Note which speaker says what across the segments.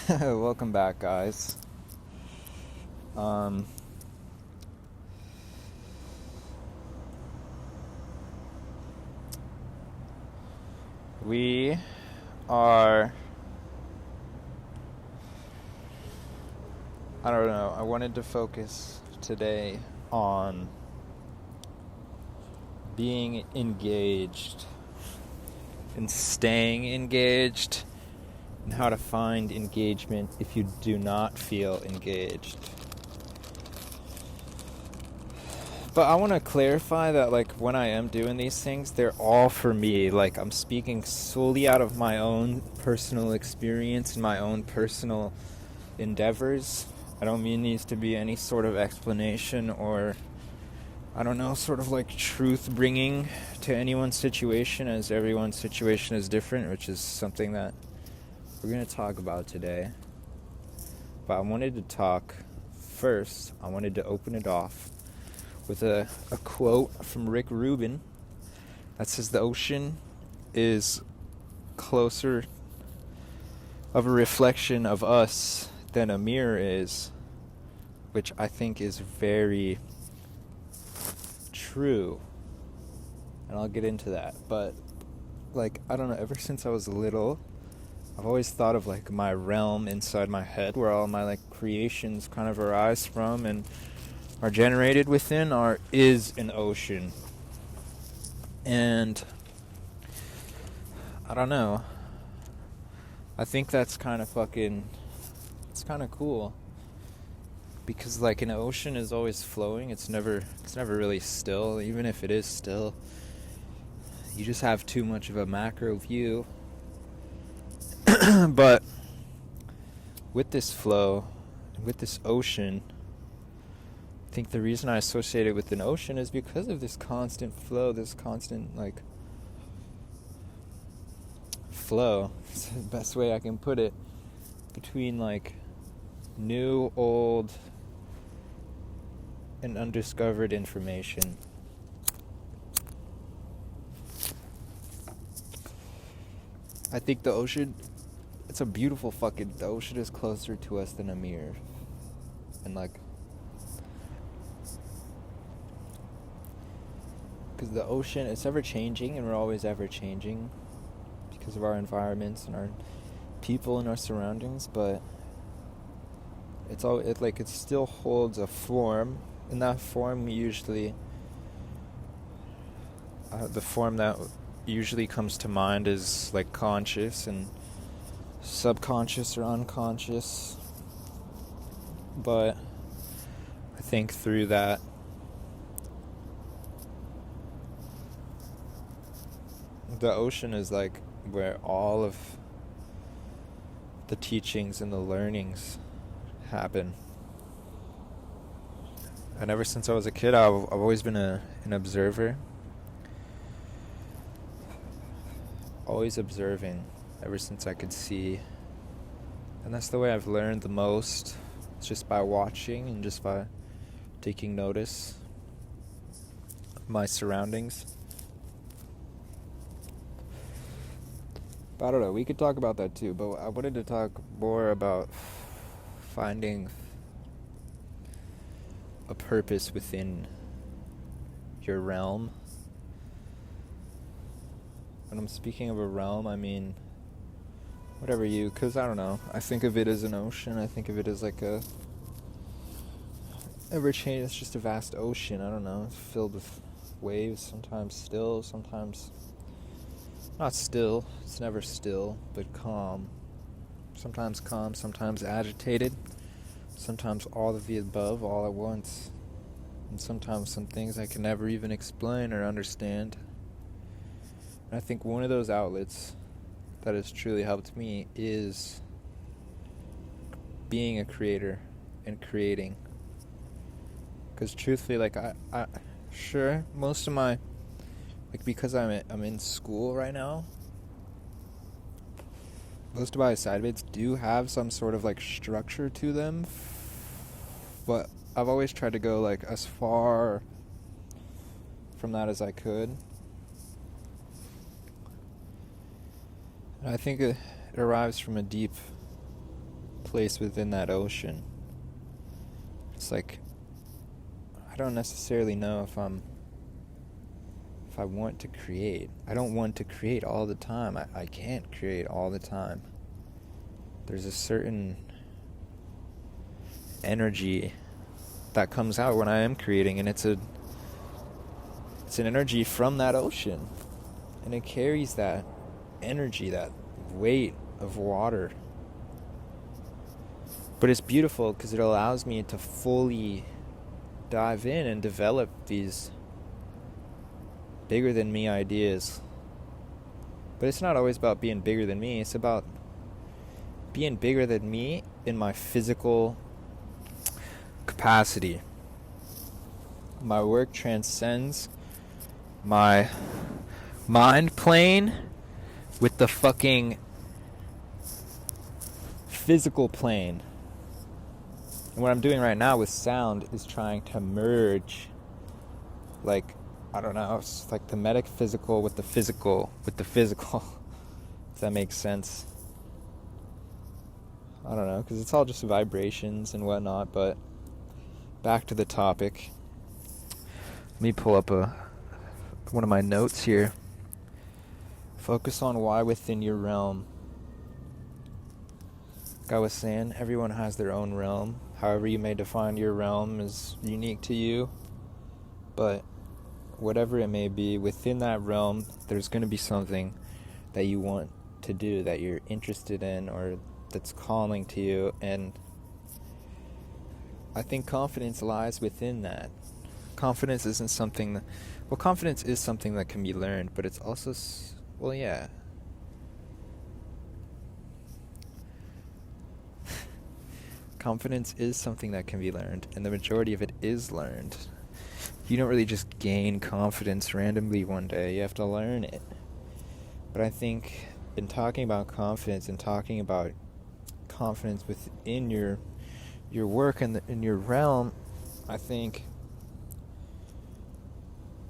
Speaker 1: Welcome back, guys. Um, we are. I don't know. I wanted to focus today on being engaged and staying engaged, and how to find engagement if you do not feel engaged. But I want to clarify that, like, when I am doing these things, they're all for me. Like, I'm speaking solely out of my own personal experience and my own personal endeavors. I don't mean these to be any sort of explanation or, I don't know, sort of like truth bringing to anyone's situation, as everyone's situation is different, which is something that we're going to talk about today. But I wanted to talk first, I wanted to open it off with a quote from Rick Rubin that says the ocean is closer of a reflection of us than a mirror is, which I think is very true. And I'll get into that. But, like, I don't know, ever since I was little, I've always thought of, like, my realm inside my head where all my, like, creations kind of arise from and are generated within is an ocean. And I don't know, I think that's kind of it's kind of cool, because, like, an ocean is always flowing. It's never really still. Even if it is still, you just have too much of a macro view. But with this flow, with this ocean, I think the reason I associate it with an ocean is because of this constant flow, this constant, like, flow. It's the best way I can put it, between, like, new, old, and undiscovered information. I think the ocean, it's a beautiful the ocean is closer to us than a mirror. And, like, because the ocean, it's ever changing, and we're always ever changing because of our environments and our people and our surroundings. But it still holds a form, and that form usually, the form that usually comes to mind is, like, conscious and subconscious or unconscious. But I think through that, the ocean is, like, where all of the teachings and the learnings happen. And ever since I was a kid, I've always been an observer. Always observing, ever since I could see. And that's the way I've learned the most. It's just by watching and just by taking notice of my surroundings. But I don't know, we could talk about that too, but I wanted to talk more about finding a purpose within your realm. When I'm speaking of a realm, I mean whatever because I don't know, I think of it as an ocean. I think of it as like a ever-changing, it's just a vast ocean. I don't know, it's filled with waves, sometimes still, sometimes not still, it's never still, but calm. Sometimes calm, sometimes agitated, sometimes all of the above, all at once. And sometimes some things I can never even explain or understand. And I think one of those outlets that has truly helped me is being a creator and creating. Because truthfully, like, I sure, most of my, like, because I'm in school right now, most of my assignments do have some sort of, like, structure to them, but I've always tried to go, like, as far from that as I could. And I think it arrives from a deep place within that ocean. It's like, I don't necessarily know if I want to create. I don't want to create all the time. I can't create all the time. There's a certain energy that comes out when I am creating, and it's an energy from that ocean, and it carries that energy, that weight of water. But it's beautiful because it allows me to fully dive in and develop these bigger than me ideas. But it's not always about being bigger than me. It's about being bigger than me in my physical capacity. My work transcends my mind plane with the fucking physical plane. And what I'm doing right now with sound is trying to merge, like, I don't know, it's like the metaphysical with the physical, if that makes sense. I don't know, because it's all just vibrations and whatnot. But back to the topic. Let me pull up one of my notes here. Focus on why within your realm. Like I was saying, everyone has their own realm. However you may define your realm is unique to you. But whatever it may be, within that realm, there's going to be something that you want to do, that you're interested in, or that's calling to you. And I think confidence lies within that. Confidence isn't something that, well, confidence is something that can be learned, but it's also, well, yeah. Confidence is something that can be learned, and the majority of it is learned. You don't really just gain confidence randomly one day. You have to learn it. But I think in talking about confidence and talking about confidence within your work and in your realm, I think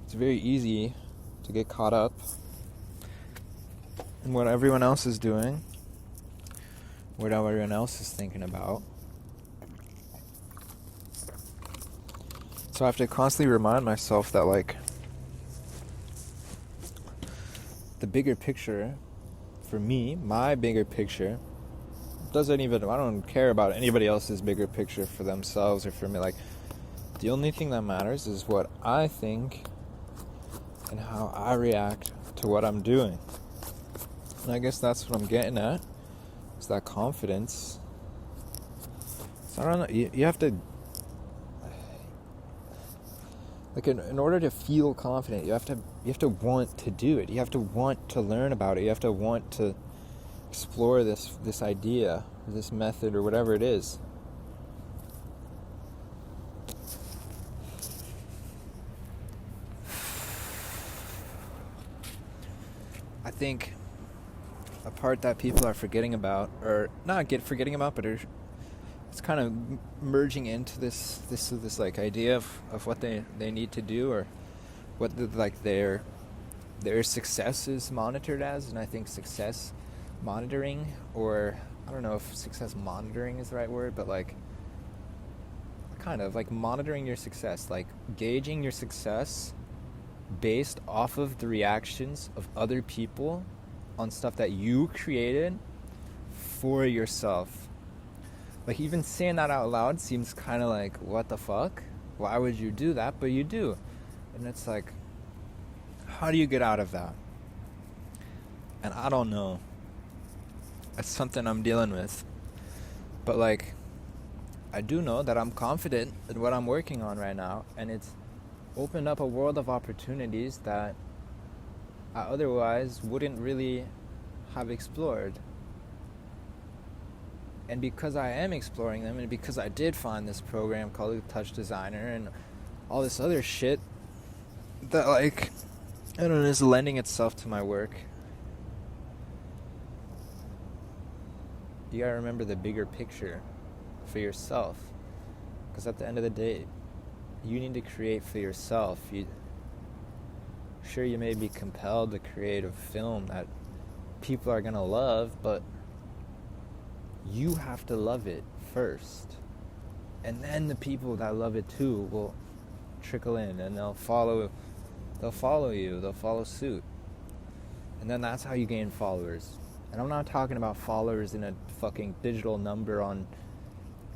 Speaker 1: it's very easy to get caught up in what everyone else is doing, what everyone else is thinking about. So I have to constantly remind myself that, like, the bigger picture, for me, my bigger picture, I don't care about anybody else's bigger picture for themselves or for me. Like, the only thing that matters is what I think and how I react to what I'm doing. And I guess that's what I'm getting at, is that confidence. So I don't know, you have to, like, in order to feel confident, you have to want to do it. You have to want to learn about it. You have to want to explore this idea, or this method, or whatever it is. I think a part that people are forgetting about, or not forgetting about, but it's kind of merging into this like idea of what they need to do, or what their success is monitored as. And I think success monitoring, or I don't know if success monitoring is the right word, but like kind of like monitoring your success, like gauging your success based off of the reactions of other people on stuff that you created for yourself. Like, even saying that out loud seems kind of like, what the fuck? Why would you do that? But you do. And it's like, how do you get out of that? And I don't know. It's something I'm dealing with. But, like, I do know that I'm confident in what I'm working on right now. And it's opened up a world of opportunities that I otherwise wouldn't really have explored. And because I am exploring them, and because I did find this program called Touch Designer and all this other shit that, like, I don't know, is lending itself to my work, you gotta remember the bigger picture for yourself. Because at the end of the day, you need to create for yourself. Sure, you may be compelled to create a film that people are gonna love, but you have to love it first. And then the people that love it too will trickle in, and they'll follow you, they'll follow suit. And then that's how you gain followers. And I'm not talking about followers in a fucking digital number on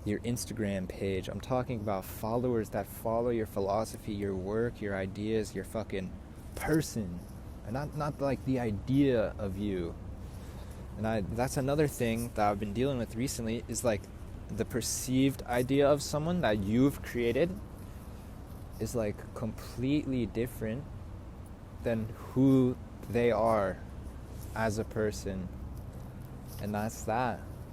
Speaker 1: your Instagram page. I'm talking about followers that follow your philosophy, your work, your ideas, your fucking person. And not like the idea of you. And that's another thing that I've been dealing with recently, is like the perceived idea of someone that you've created is like completely different than who they are as a person. And that's that.